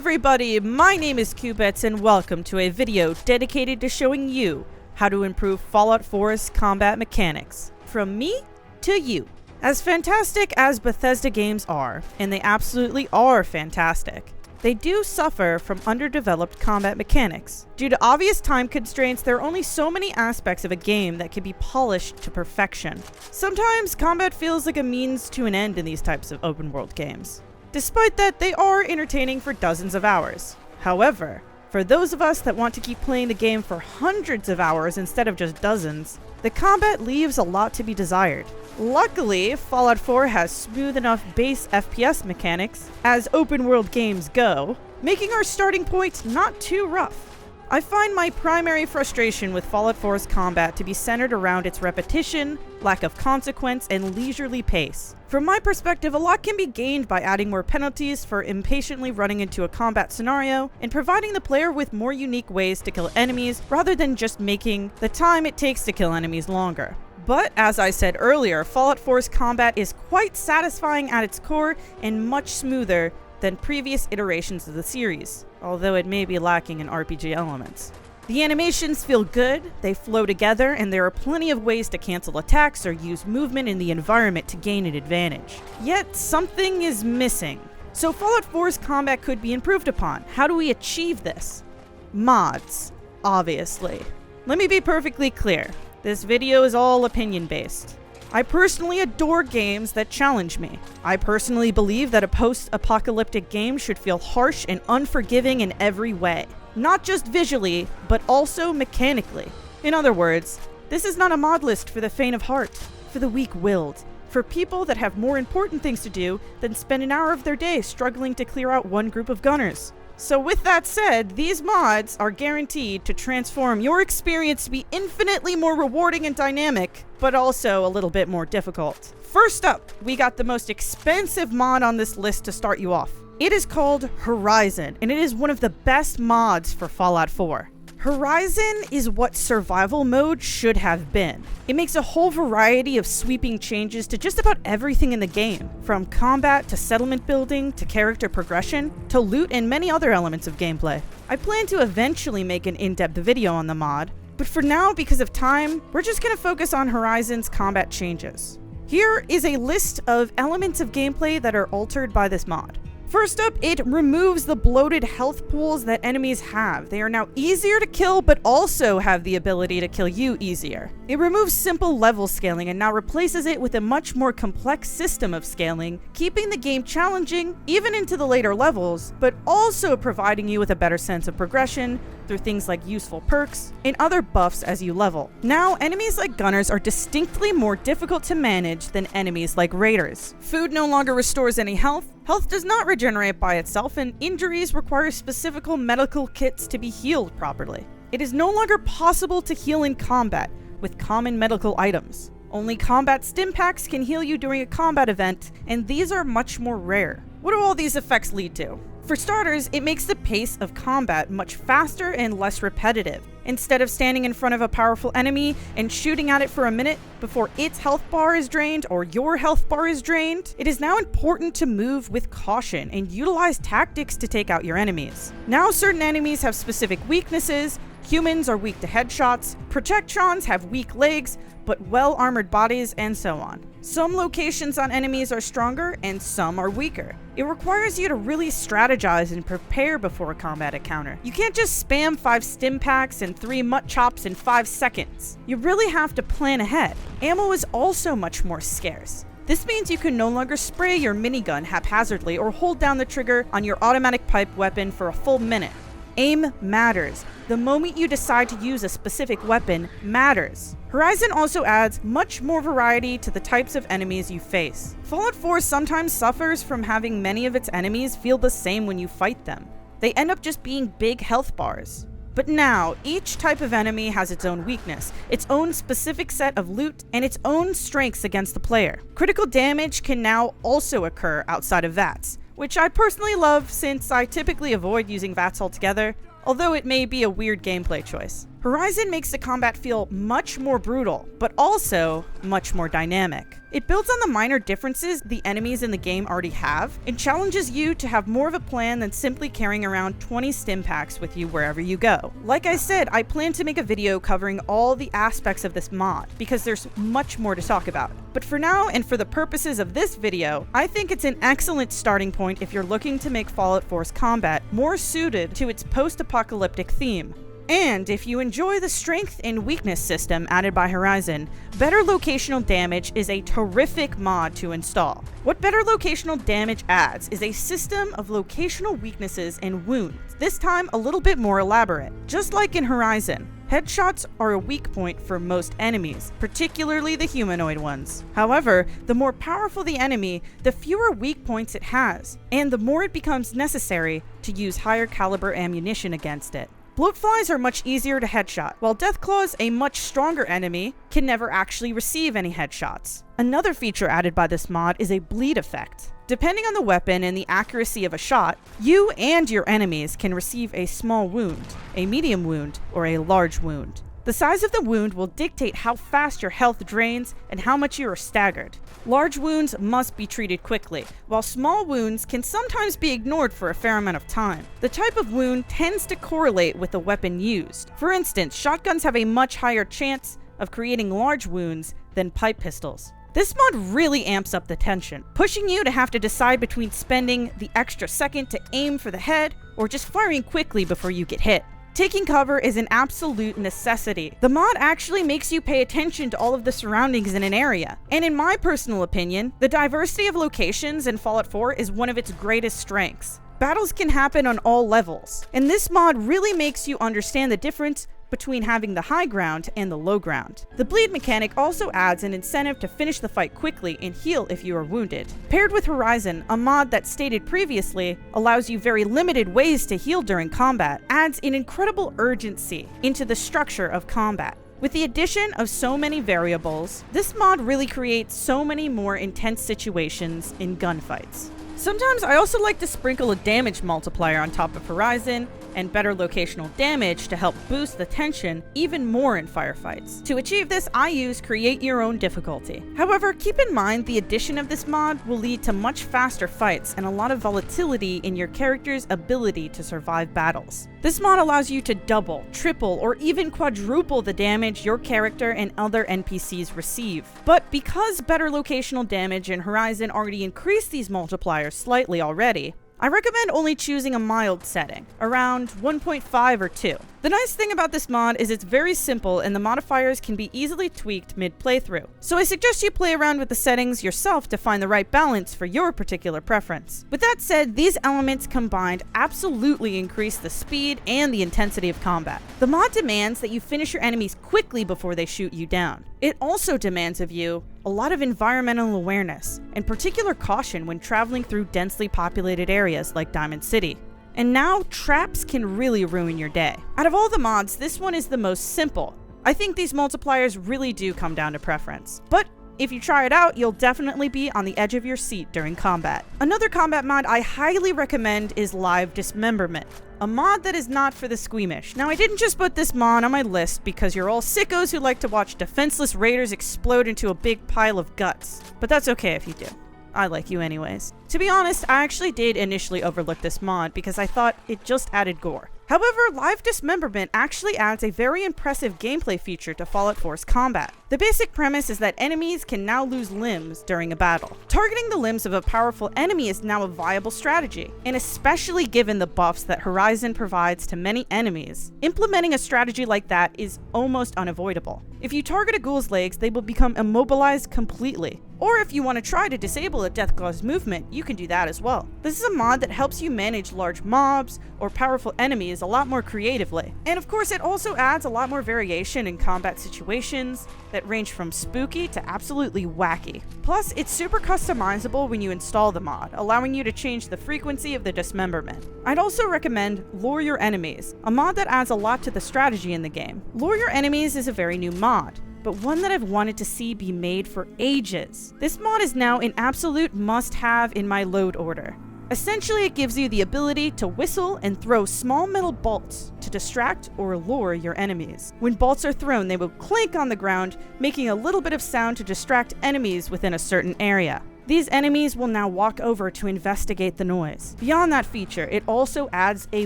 everybody, my name is Cubets and welcome to a video dedicated to showing you how to improve Fallout 4's combat mechanics. From me to you. As fantastic as Bethesda games are, and they absolutely are fantastic, they do suffer from underdeveloped combat mechanics. Due to obvious time constraints, there are only so many aspects of a game that can be polished to perfection. Sometimes combat feels like a means to an end in these types of open world games. Despite that, they are entertaining for dozens of hours. However, for those of us that want to keep playing the game for hundreds of hours instead of just dozens, the combat leaves a lot to be desired. Luckily, Fallout 4 has smooth enough base FPS mechanics, as open world games go, making our starting point not too rough. I find my primary frustration with Fallout 4's combat to be centered around its repetition, lack of consequence, and leisurely pace. From my perspective, a lot can be gained by adding more penalties for impatiently running into a combat scenario, and providing the player with more unique ways to kill enemies rather than just making the time it takes to kill enemies longer. But, as I said earlier, Fallout 4's combat is quite satisfying at its core and much smoother than previous iterations of the series, although it may be lacking in RPG elements. The animations feel good, they flow together, and there are plenty of ways to cancel attacks or use movement in the environment to gain an advantage. Yet, something is missing. So Fallout 4's combat could be improved upon. How do we achieve this? Mods, obviously. Let me be perfectly clear. This video is all opinion-based. I personally adore games that challenge me. I personally believe that a post-apocalyptic game should feel harsh and unforgiving in every way. Not just visually, but also mechanically. In other words, this is not a mod list for the faint of heart, for the weak-willed, for people that have more important things to do than spend an hour of their day struggling to clear out one group of gunners. So with that said, these mods are guaranteed to transform your experience to be infinitely more rewarding and dynamic, but also a little bit more difficult. First up, we got the most expensive mod on this list to start you off. It is called Horizon, and it is one of the best mods for Fallout 4. Horizon is what survival mode should have been. It makes a whole variety of sweeping changes to just about everything in the game, from combat to settlement building to character progression to loot and many other elements of gameplay. I plan to eventually make an in-depth video on the mod, but for now, because of time, we're just going to focus on Horizon's combat changes. Here is a list of elements of gameplay that are altered by this mod. First up, it removes the bloated health pools that enemies have. They are now easier to kill, but also have the ability to kill you easier. It removes simple level scaling and now replaces it with a much more complex system of scaling, keeping the game challenging even into the later levels, but also providing you with a better sense of progression through things like useful perks and other buffs as you level. Now, enemies like gunners are distinctly more difficult to manage than enemies like raiders. Food no longer restores any health. Health does not regenerate by itself, and injuries require specific medical kits to be healed properly. It is no longer possible to heal in combat with common medical items. Only combat stim packs can heal you during a combat event, and these are much more rare. What do all these effects lead to? For starters, it makes the pace of combat much faster and less repetitive. Instead of standing in front of a powerful enemy and shooting at it for a minute before its health bar is drained or your health bar is drained, it is now important to move with caution and utilize tactics to take out your enemies. Now certain enemies have specific weaknesses. Humans are weak to headshots, Protectrons have weak legs, but well-armored bodies, and so on. Some locations on enemies are stronger, and some are weaker. It requires you to really strategize and prepare before a combat encounter. You can't just spam 5 stim packs and 3 mutt chops in 5 seconds. You really have to plan ahead. Ammo is also much more scarce. This means you can no longer spray your minigun haphazardly or hold down the trigger on your automatic pipe weapon for a full minute. Aim matters. The moment you decide to use a specific weapon matters. Horizon also adds much more variety to the types of enemies you face. Fallout 4 sometimes suffers from having many of its enemies feel the same when you fight them. They end up just being big health bars. But now, each type of enemy has its own weakness, its own specific set of loot, and its own strengths against the player. Critical damage can now also occur outside of VATS, which I personally love since I typically avoid using VATS altogether, although it may be a weird gameplay choice. Horizon makes the combat feel much more brutal, but also much more dynamic. It builds on the minor differences the enemies in the game already have, and challenges you to have more of a plan than simply carrying around 20 stim packs with you wherever you go. Like I said, I plan to make a video covering all the aspects of this mod, because there's much more to talk about. But for now, and for the purposes of this video, I think it's an excellent starting point if you're looking to make Fallout 4's combat more suited to its post-apocalyptic theme. And if you enjoy the strength and weakness system added by Horizon, Better Locational Damage is a terrific mod to install. What Better Locational Damage adds is a system of locational weaknesses and wounds, this time a little bit more elaborate. Just like in Horizon, headshots are a weak point for most enemies, particularly the humanoid ones. However, the more powerful the enemy, the fewer weak points it has, and the more it becomes necessary to use higher caliber ammunition against it. Bloatflies are much easier to headshot, while Deathclaws, a much stronger enemy, can never actually receive any headshots. Another feature added by this mod is a bleed effect. Depending on the weapon and the accuracy of a shot, you and your enemies can receive a small wound, a medium wound, or a large wound. The size of the wound will dictate how fast your health drains and how much you are staggered. Large wounds must be treated quickly, while small wounds can sometimes be ignored for a fair amount of time. The type of wound tends to correlate with the weapon used. For instance, shotguns have a much higher chance of creating large wounds than pipe pistols. This mod really amps up the tension, pushing you to have to decide between spending the extra second to aim for the head or just firing quickly before you get hit. Taking cover is an absolute necessity. The mod actually makes you pay attention to all of the surroundings in an area. And in my personal opinion, the diversity of locations in Fallout 4 is one of its greatest strengths. Battles can happen on all levels, and this mod really makes you understand the difference between having the high ground and the low ground. The bleed mechanic also adds an incentive to finish the fight quickly and heal if you are wounded. Paired with Horizon, a mod that stated previously allows you very limited ways to heal during combat, adds an incredible urgency into the structure of combat. With the addition of so many variables, this mod really creates so many more intense situations in gunfights. Sometimes I also like to sprinkle a damage multiplier on top of Horizon and Better Locational Damage to help boost the tension even more in firefights. To achieve this, I use Create Your Own Difficulty. However, keep in mind the addition of this mod will lead to much faster fights and a lot of volatility in your character's ability to survive battles. This mod allows you to double, triple, or even quadruple the damage your character and other NPCs receive. But because Better Locational Damage and Horizon already increased these multipliers slightly already, I recommend only choosing a mild setting, around 1.5 or 2. The nice thing about this mod is it's very simple and the modifiers can be easily tweaked mid-playthrough. So I suggest you play around with the settings yourself to find the right balance for your particular preference. With that said, these elements combined absolutely increase the speed and the intensity of combat. The mod demands that you finish your enemies quickly before they shoot you down. It also demands of you a lot of environmental awareness and particular caution when traveling through densely populated areas like Diamond City. And now, traps can really ruin your day. Out of all the mods, this one is the most simple. I think these multipliers really do come down to preference. But if you try it out, you'll definitely be on the edge of your seat during combat. Another combat mod I highly recommend is Live Dismemberment, a mod that is not for the squeamish. Now, I didn't just put this mod on my list because you're all sickos who like to watch defenseless raiders explode into a big pile of guts. But that's okay if you do. I like you anyways. To be honest, I actually did initially overlook this mod because I thought it just added gore. However, Live Dismemberment actually adds a very impressive gameplay feature to Fallout 4's combat. The basic premise is that enemies can now lose limbs during a battle. Targeting the limbs of a powerful enemy is now a viable strategy, and especially given the buffs that Horizon provides to many enemies, implementing a strategy like that is almost unavoidable. If you target a ghoul's legs, they will become immobilized completely. Or if you want to try to disable a Deathclaw's movement, you can do that as well. This is a mod that helps you manage large mobs or powerful enemies a lot more creatively. And of course, it also adds a lot more variation in combat situations that range from spooky to absolutely wacky. Plus, it's super customizable when you install the mod, allowing you to change the frequency of the dismemberment. I'd also recommend Lure Your Enemies, a mod that adds a lot to the strategy in the game. Lure Your Enemies is a very new mod, but one that I've wanted to see be made for ages. This mod is now an absolute must-have in my load order. Essentially, it gives you the ability to whistle and throw small metal bolts to distract or lure your enemies. When bolts are thrown, they will clink on the ground, making a little bit of sound to distract enemies within a certain area. These enemies will now walk over to investigate the noise. Beyond that feature, it also adds a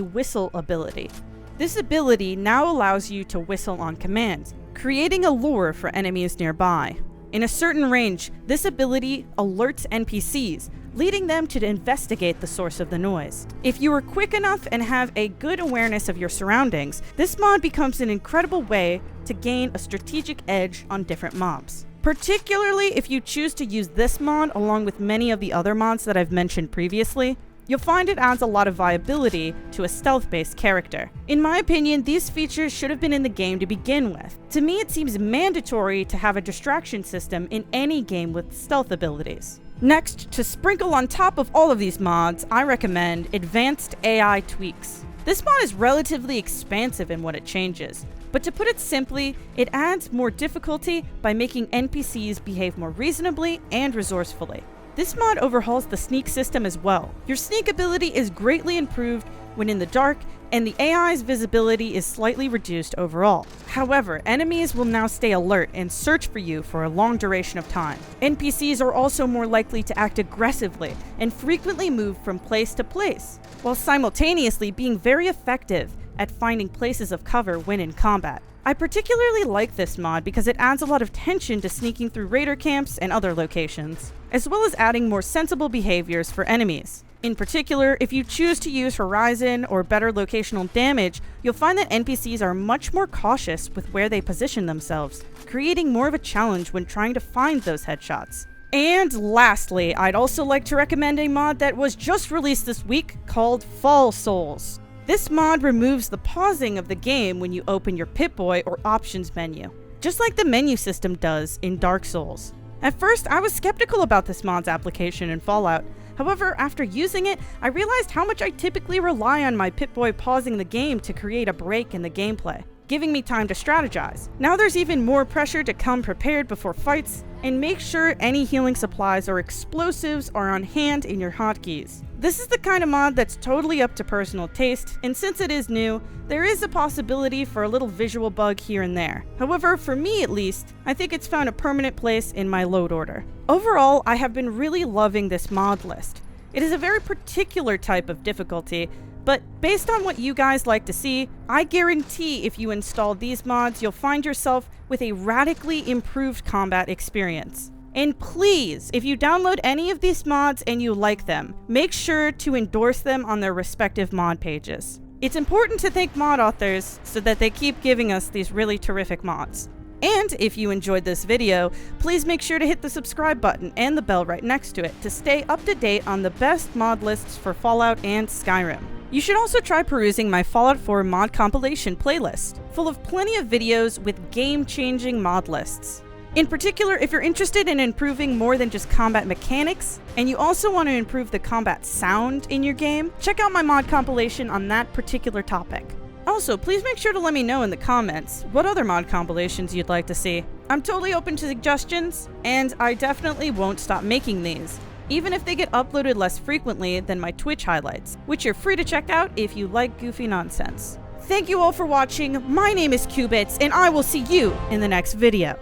whistle ability. This ability now allows you to whistle on command, creating a lure for enemies nearby. In a certain range, this ability alerts NPCs, leading them to investigate the source of the noise. If you are quick enough and have a good awareness of your surroundings, this mod becomes an incredible way to gain a strategic edge on different mobs. Particularly if you choose to use this mod along with many of the other mods that I've mentioned previously, you'll find it adds a lot of viability to a stealth-based character. In my opinion, these features should have been in the game to begin with. To me, it seems mandatory to have a distraction system in any game with stealth abilities. Next, to sprinkle on top of all of these mods, I recommend Advanced AI Tweaks. This mod is relatively expansive in what it changes, but to put it simply, it adds more difficulty by making NPCs behave more reasonably and resourcefully. This mod overhauls the sneak system as well. Your sneak ability is greatly improved when in the dark, and the AI's visibility is slightly reduced overall. However, enemies will now stay alert and search for you for a long duration of time. NPCs are also more likely to act aggressively and frequently move from place to place, while simultaneously being very effective at finding places of cover when in combat. I particularly like this mod because it adds a lot of tension to sneaking through raider camps and other locations, as well as adding more sensible behaviors for enemies. In particular, if you choose to use Horizon or better locational damage, you'll find that NPCs are much more cautious with where they position themselves, creating more of a challenge when trying to find those headshots. And lastly, I'd also like to recommend a mod that was just released this week called Fall Souls. This mod removes the pausing of the game when you open your Pip-Boy or options menu, just like the menu system does in Dark Souls. At first, I was skeptical about this mod's application in Fallout. However, after using it, I realized how much I typically rely on my Pip-Boy pausing the game to create a break in the gameplay, giving me time to strategize. Now there's even more pressure to come prepared before fights, and make sure any healing supplies or explosives are on hand in your hotkeys. This is the kind of mod that's totally up to personal taste, and since it is new, there is a possibility for a little visual bug here and there. However, for me at least, I think it's found a permanent place in my load order. Overall, I have been really loving this mod list. It is a very particular type of difficulty, but based on what you guys like to see, I guarantee if you install these mods, you'll find yourself with a radically improved combat experience. And please, if you download any of these mods and you like them, make sure to endorse them on their respective mod pages. It's important to thank mod authors so that they keep giving us these really terrific mods. And if you enjoyed this video, please make sure to hit the subscribe button and the bell right next to it to stay up to date on the best mod lists for Fallout and Skyrim. You should also try perusing my Fallout 4 mod compilation playlist, full of plenty of videos with game-changing mod lists. In particular, if you're interested in improving more than just combat mechanics, and you also want to improve the combat sound in your game, check out my mod compilation on that particular topic. Also, please make sure to let me know in the comments what other mod compilations you'd like to see. I'm totally open to suggestions, and I definitely won't stop making these, even if they get uploaded less frequently than my Twitch highlights, which you're free to check out if you like goofy nonsense. Thank you all for watching, my name is Qubits, and I will see you in the next video.